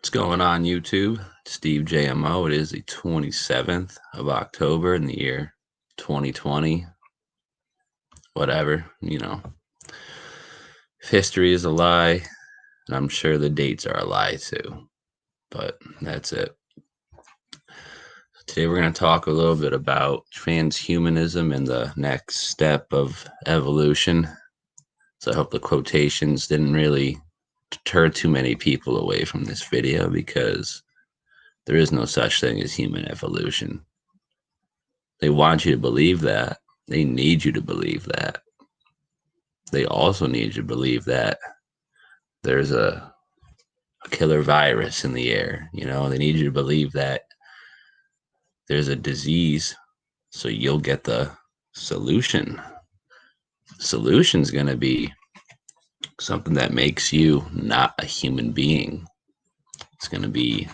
What's going on, YouTube? Steve JMO. It is the 27th of October in the year 2020. Whatever, If history is a lie, and I'm sure the dates are a lie too. But that's it. Today we're going to talk a little bit about transhumanism and the next step of evolution. So I hope the quotations didn't really deter too many people away from this video because there is no such thing as human evolution. They want you to believe that. They need you to believe that. They also need you to believe that there's a killer virus in the air. They need you to believe that there's a disease, so you'll get the solution. The solution's going to be something that makes you not a human being. It's going to be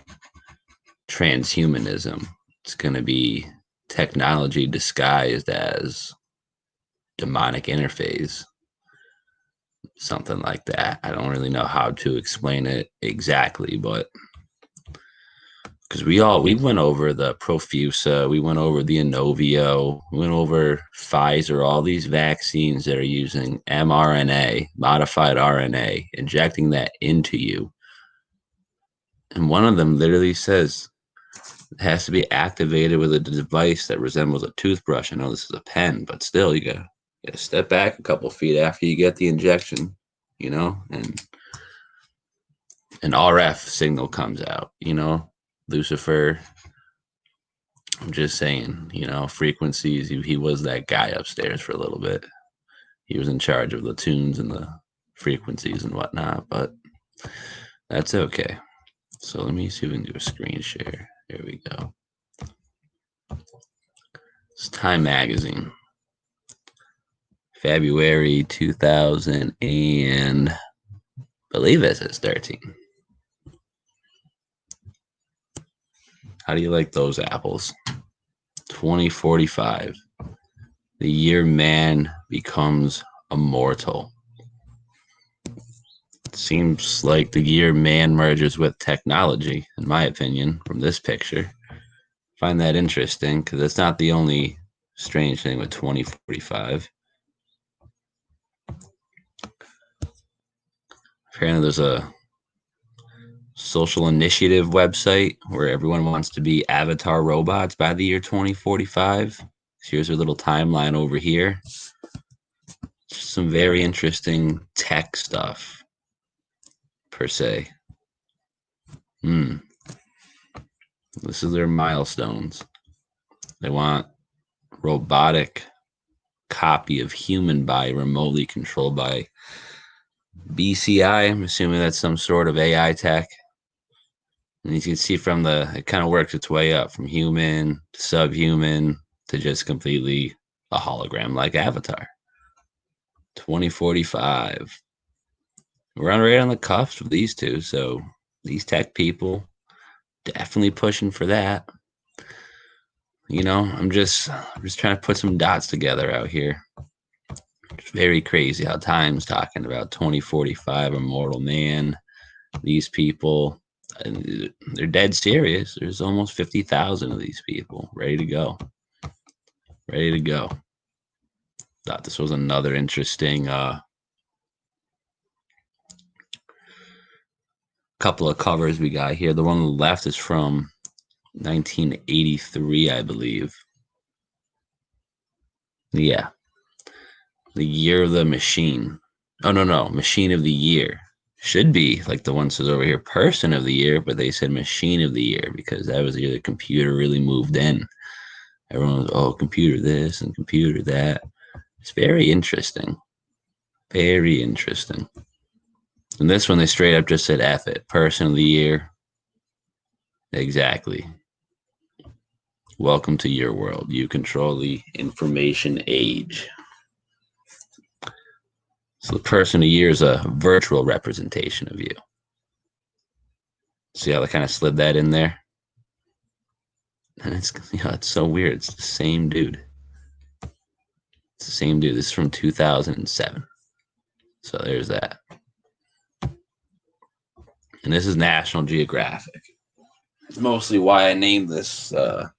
transhumanism. It's going to be technology disguised as demonic interface, something like that. I don't really know how to explain it exactly, but because we went over the Profusa, we went over the Inovio, we went over Pfizer, all these vaccines that are using mRNA, modified RNA, injecting that into you. And one of them literally says it has to be activated with a device that resembles a toothbrush. I know this is a pen, but still, you gotta step back a couple feet after you get the injection, and an RF signal comes out, Lucifer. I'm just saying, frequencies. He was that guy upstairs for a little bit. He was in charge of the tunes and the frequencies and whatnot, but that's okay. So let me see if we can do a screen share. Here we go. It's Time Magazine, February 2000 and believe it says 13. How do you like those apples? 2045, the year man becomes immortal. It seems like the year man merges with technology, in my opinion, from this picture. I find that interesting because it's not the only strange thing with 2045. Apparently, there's a social initiative website where everyone wants to be avatar robots by the year 2045. So here's a little timeline over here. Just some very interesting tech stuff, per se. This is their milestones. They want robotic copy of human body remotely controlled by BCI. I'm assuming that's some sort of AI tech. And you can see from it kind of works its way up from human to subhuman to just completely a hologram like Avatar. 2045. We're right on the cusp of these two. So these tech people definitely pushing for that. I'm just trying to put some dots together out here. It's very crazy how Time's talking about 2045 immortal man. These people, they're dead serious. There's almost 50,000 of these people ready to go. Ready to go. Thought this was another interesting couple of covers we got here. The one on the left is from 1983, I believe. Yeah. The Year of the Machine. Oh, no. Machine of the Year. Should be like the one says over here, Person of the Year, but they said Machine of the Year because that was the year the computer really moved in. Everyone was, computer this and computer that. It's very interesting. Very interesting. And this one, they straight up just said F it. Person of the Year. Exactly. Welcome to your world. You control the information age. So the person of the year is a virtual representation of you. See how they kind of slid that in there? And it's so weird. It's the same dude. It's the same dude. This is from 2007. So there's that. And this is National Geographic. It's mostly why I named this the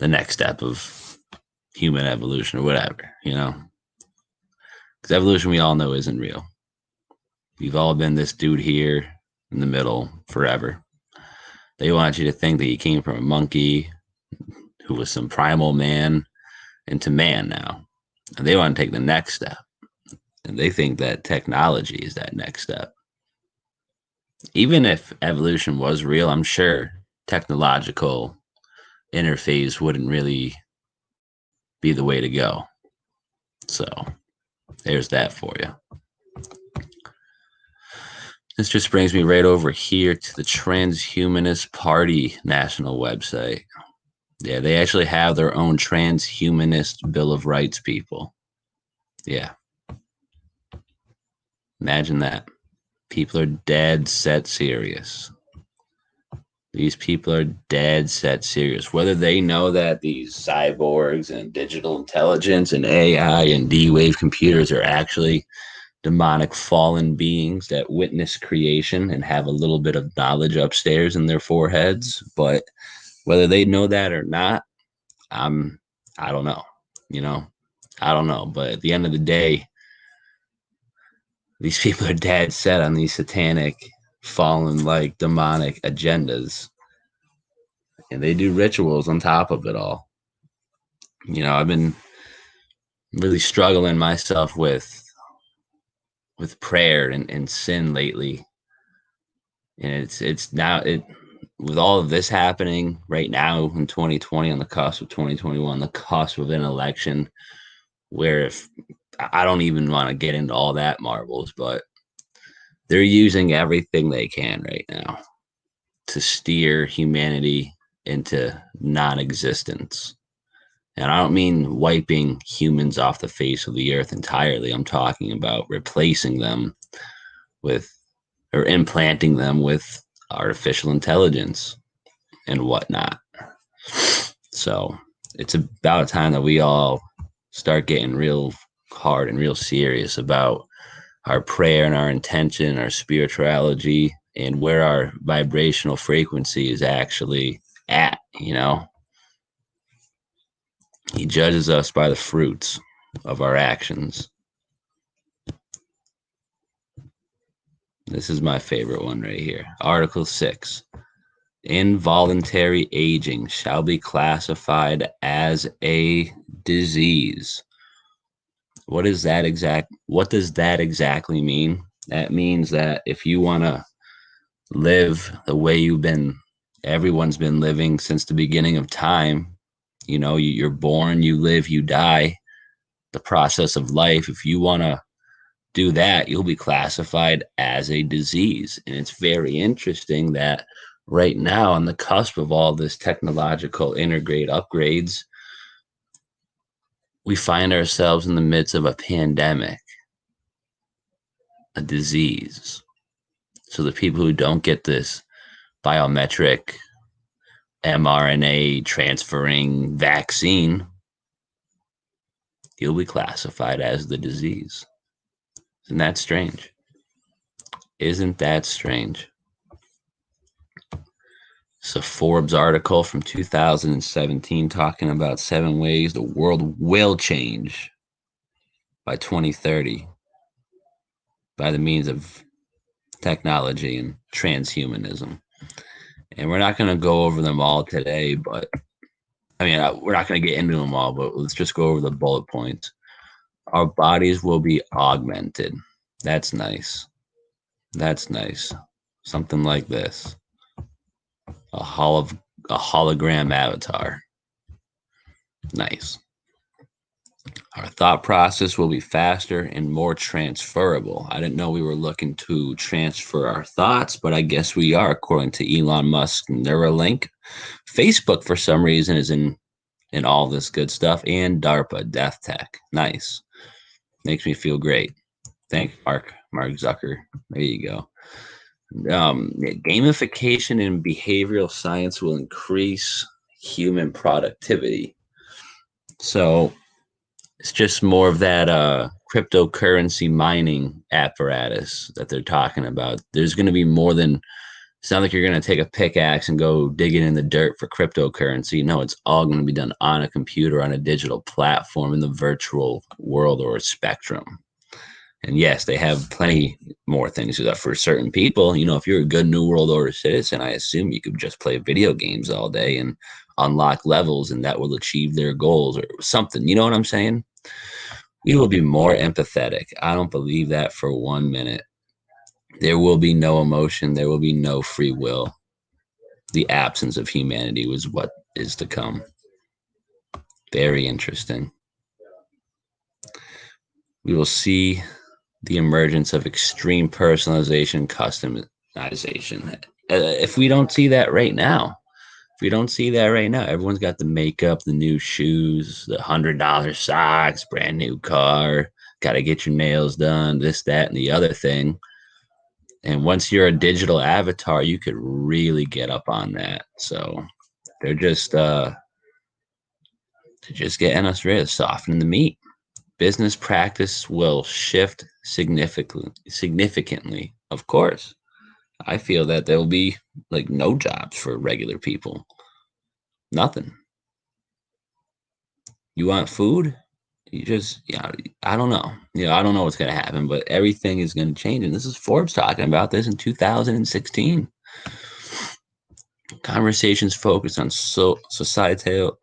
next step of human evolution or whatever, because evolution we all know isn't real. We've all been this dude here in the middle forever. They want you to think that you came from a monkey who was some primal man into man now, and they want to take the next step, and they think that technology is that next step. Even if evolution was real, I'm sure technological interface wouldn't really be the way to go. So there's that for you. This just brings me right over here to the Transhumanist Party national website. Yeah, they actually have their own Transhumanist Bill of Rights, people. Yeah. Imagine that. People are dead set serious. These people are dead set serious. Whether they know that these cyborgs and digital intelligence and AI and D-Wave computers are actually demonic fallen beings that witness creation and have a little bit of knowledge upstairs in their foreheads. But whether they know that or not, I don't know. I don't know. But at the end of the day, these people are dead set on these satanic, fallen, like demonic agendas. And they do rituals on top of it all. I've been really struggling myself with prayer and sin lately. And it's now it with all of this happening right now in 2020, on the cusp of 2021, the cusp of an election, where if I don't even want to get into all that marbles, but they're using everything they can right now to steer humanity into non-existence. And I don't mean wiping humans off the face of the earth entirely. I'm talking about replacing them with, or implanting them with, artificial intelligence and whatnot. So it's about time that we all start getting real hard and real serious about our prayer and our intention, our spirituality, and where our vibrational frequency is actually at. He judges us by the fruits of our actions. This is my favorite one right here. Article 6. Involuntary aging shall be classified as a disease. What does that exactly mean? That means that if you want to live the way everyone's been living since the beginning of time, you're born, you live, you die, the process of life. If you want to do that, you'll be classified as a disease. And it's very interesting that right now, on the cusp of all this technological upgrades, we find ourselves in the midst of a pandemic, a disease. So the people who don't get this biometric mRNA transferring vaccine, you'll be classified as the disease. Isn't that strange? Isn't that strange? It's a Forbes article from 2017 talking about 7 ways the world will change by 2030 by the means of technology and transhumanism. And we're not going to go over them all today, but we're not going to get into them all, but let's just go over the bullet points. Our bodies will be augmented. That's nice. That's nice. Something like this. A hologram avatar. Nice. Our thought process will be faster and more transferable. I didn't know we were looking to transfer our thoughts, but I guess we are, according to Elon Musk Neuralink. Facebook, for some reason, is in all this good stuff, and DARPA, Death Tech. Nice. Makes me feel great. Thank Mark Zucker. There you go. Gamification in behavioral science will increase human productivity. So it's just more of that cryptocurrency mining apparatus that they're talking about. There's going to be more than, it's not like you're going to take a pickaxe and go digging in the dirt for cryptocurrency. No, it's all going to be done on a computer, on a digital platform in the virtual world or spectrum. And yes, they have plenty more things for certain people. You know, if you're a good New World Order citizen, I assume you could just play video games all day and unlock levels, and that will achieve their goals or something. You know what I'm saying? We will be more empathetic. I don't believe that for 1 minute. There will be no emotion. There will be no free will. The absence of humanity was what is to come. Very interesting. We will see the emergence of extreme personalization, customization. If we don't see that right now, everyone's got the makeup, the new shoes, the $100 socks, brand new car, got to get your nails done, this, that, and the other thing. And once you're a digital avatar, you could really get up on that. So they're just getting us ready to soften the meat. Business practice will shift significantly. Of course, I feel that there will be like no jobs for regular people. Nothing. You want food? You just, I don't know. I don't know what's going to happen, but everything is going to change. And this is Forbes talking about this in 2016. Conversations focused on societal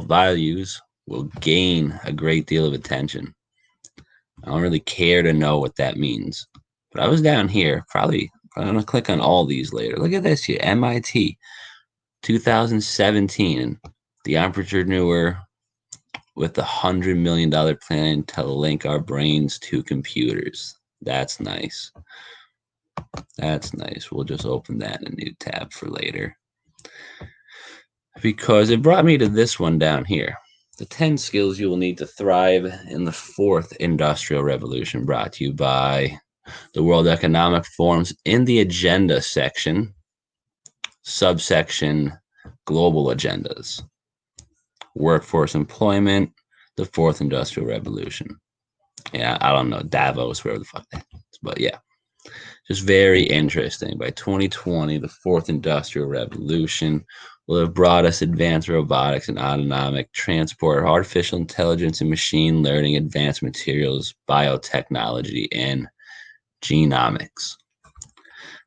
values will gain a great deal of attention. I don't really care to know what that means. But I was down here, probably I'm going to click on all these later. Look at this here, MIT, 2017, and the entrepreneur with the $100 million plan to link our brains to computers. That's nice. That's nice. We'll just open that in a new tab for later. Because it brought me to this one down here. The 10 skills you will need to thrive in the fourth industrial revolution, brought to you by the World Economic Forum's in the agenda section, subsection global agendas, workforce employment, the fourth industrial revolution. Yeah, I don't know, Davos, wherever the fuck that is, but yeah, just very interesting. By 2020, the fourth industrial revolution will have brought us advanced robotics and autonomic transport, artificial intelligence and machine learning, advanced materials, biotechnology, and genomics.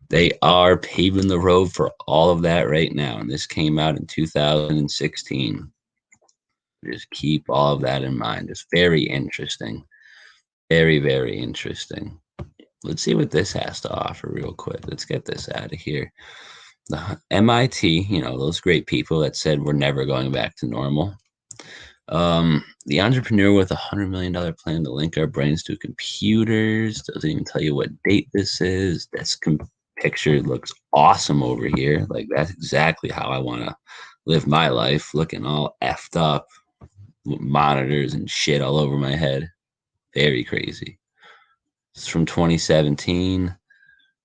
They are paving the road for all of that right now. And this came out in 2016. Just keep all of that in mind. It's very interesting. Very, very interesting. Let's see what this has to offer real quick. Let's get this out of here. The MIT, those great people that said we're never going back to normal. The entrepreneur with $100 million plan to link our brains to computers. Doesn't even tell you what date this is. This picture looks awesome over here. Like, that's exactly how I want to live my life, looking all effed up, with monitors and shit all over my head. Very crazy. It's from 2017.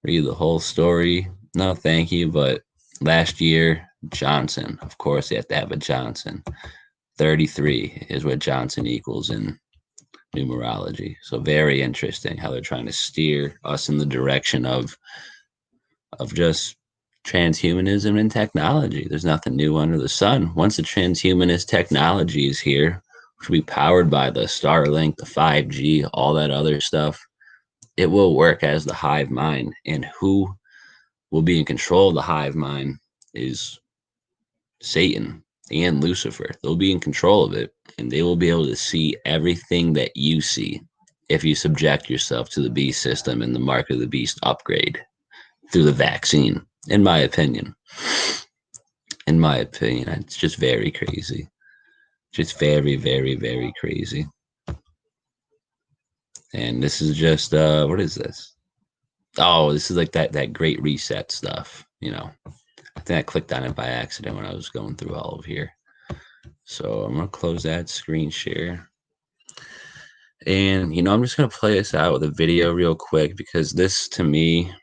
Read the whole story. No, thank you. But last year, Johnson. Of course, you have to have a Johnson. 33 is what Johnson equals in numerology. So very interesting how they're trying to steer us in the direction of just transhumanism and technology. There's nothing new under the sun. Once the transhumanist technology is here, which will be powered by the Starlink, the 5G, all that other stuff, it will work as the hive mind. And who will be in control of the hive mind is Satan and Lucifer. They'll be in control of it, and they will be able to see everything that you see if you subject yourself to the beast system and the mark of the beast upgrade through the vaccine, in my opinion. In my opinion, it's just very crazy. Just very, very, very crazy. And this is just, what is this? Oh, this is like that great reset stuff, I think I clicked on it by accident when I was going through all of here. So I'm going to close that screen share. And, I'm just going to play this out with a video real quick, because this to me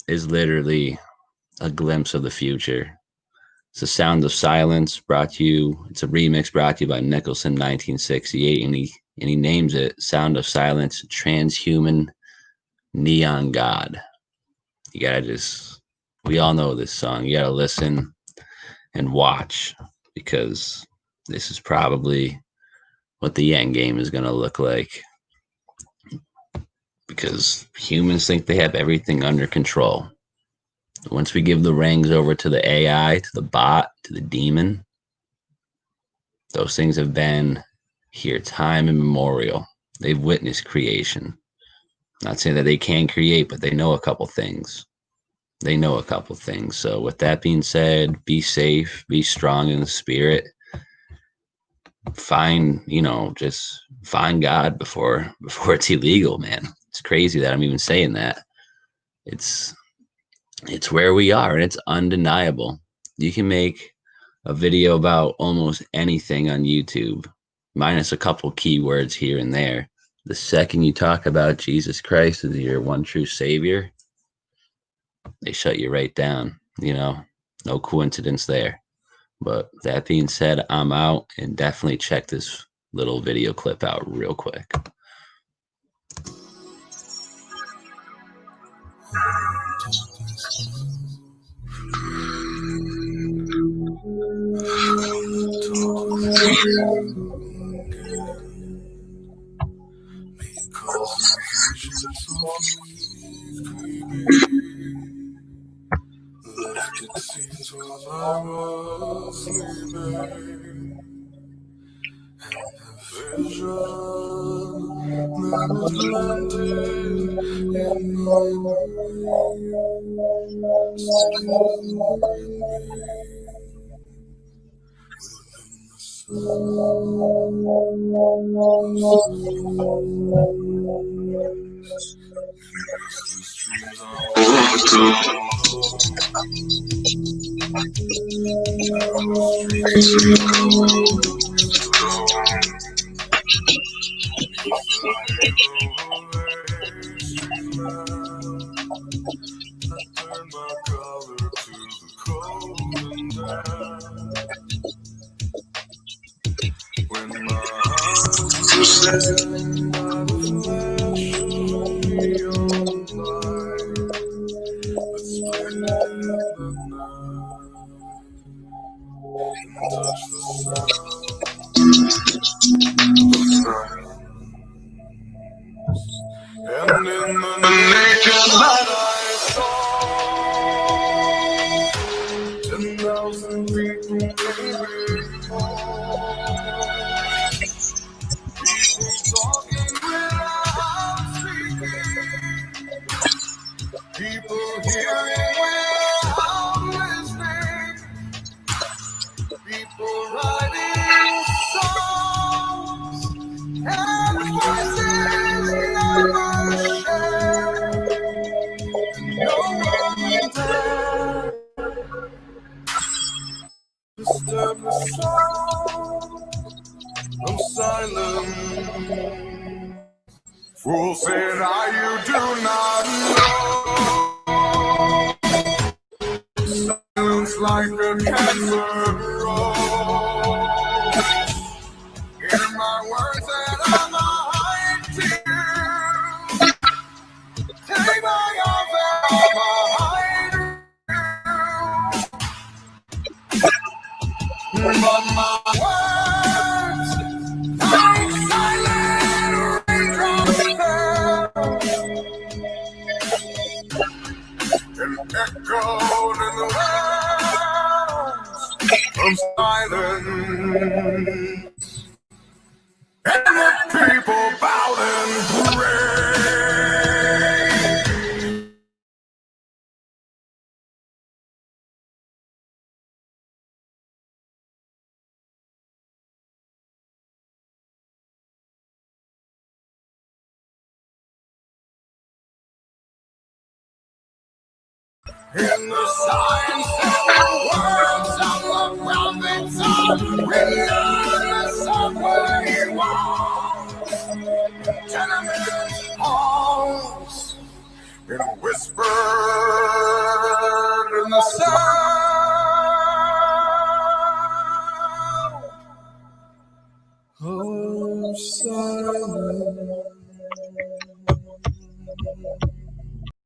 is literally a glimpse of the future. It's The Sound of Silence, brought to you. It's a remix brought to you by Nicholson, 1968, and he names it "Sound of Silence, Transhuman Neon God." You gotta just, we all know this song. You gotta listen and watch, because this is probably what the end game is gonna look like. Because humans think they have everything under control. Once we give the reins over to the AI, to the bot, to the demon, those things have been here time immemorial. They've witnessed creation. Not saying that they can create, but they know a couple things. So with that being said, be safe, be strong in the spirit. Just find God before it's illegal, man. It's crazy that I'm even saying that. It's where we are, and it's undeniable. You can make a video about almost anything on YouTube, minus a couple keywords here and there. The second you talk about Jesus Christ as your one true savior, they shut you right down. No coincidence there. But that being said, I'm out, and definitely check this little video clip out real quick. Lifted scenes while I was sleeping, and the vision that was planted in my brain still in me. Within the restless dreams I walked alone. Narrow streets of cobblestone, beneath the halo of a street lamp, I turned my collar to the cold and damp. When my eyes were stained by the flash of a neon light that split the night and touched the sound of silence. And in the naked light I saw 10,000 people, maybe more. People talking without speaking. People hearing without listening. People writing songs and voices never shared. And no one dared disturb the sound of silence. Fool said you do not know. Silence like a cancer grows. Hear my words and I'm behind you. Take my arms and I'm behind you. But my words like silent raindrops fell and echoed in the realms of silence. And the people bowed and prayed. In the signs and the words of the prophets are regardless of where he walks. Tenement halls, in whispers